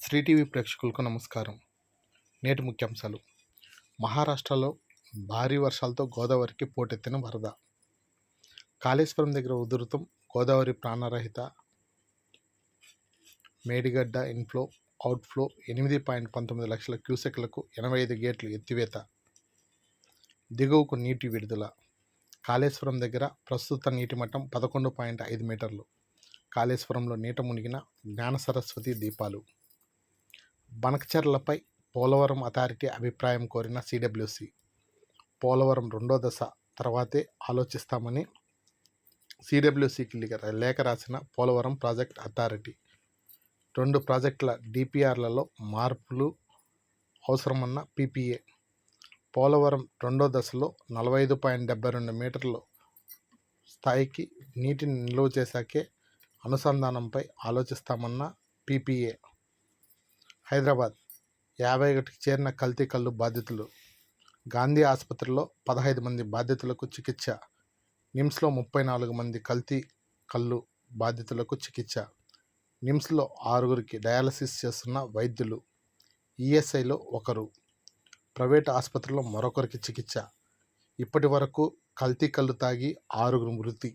Shri TV ప్రేక్షకులకు నమస్కారం. నేటి ముఖ్యాంశాలు. మహారాష్ట్రలో భారీ వర్షాలతో గోదావరికి పోటెత్తిన వరద. కాళేశ్వరం దగ్గర ఉధృతం. గోదావరి ప్రాణరహిత. మేడిగడ్డ ఇన్ఫ్లో అవుట్ఫ్లో 8.19 లక్షల క్యూసెక్లకు 85 గేట్లు ఎత్తివేత. దిగువకు నీటి విడుదల. కాళేశ్వరం దగ్గర ప్రస్తుత నీటి మట్టం 11.5 మీటర్లు. కాళేశ్వరంలో నీట మునిగిన జ్ఞానసరస్వతి దీపాలు. బనకచెర్లపై పోలవరం అథారిటీ అభిప్రాయం కోరిన సిడబ్ల్యూసి. పోలవరం రెండో దశ తర్వాతే ఆలోచిస్తామని సిడబ్ల్యూసికి లేఖ రాసిన పోలవరం ప్రాజెక్ట్ అథారిటీ. 2 ప్రాజెక్టుల డిపిఆర్లలో మార్పులు అవసరమన్న పిపిఏ. పోలవరం రెండో దశలో 45.72 మీటర్ల స్థాయికి నీటిని నిల్వ చేశాకే అనుసంధానంపై ఆలోచిస్తామన్న పిపిఏ. హైదరాబాద్ 51కి చేరిన కల్తీ కల్లు బాధితులు. గాంధీ ఆసుపత్రిలో 15 మంది బాధితులకు చికిత్స. నిమ్స్లో 34 మంది కల్తీ కల్లు బాధితులకు చికిత్స. నిమ్స్లో 6గురికి డయాలసిస్ చేస్తున్న వైద్యులు. ఈఎస్ఐలో 1. ప్రైవేటు ఆసుపత్రిలో మరొకరికి చికిత్స. ఇప్పటి వరకు కల్తీ కల్లు తాగి 6 మృతి.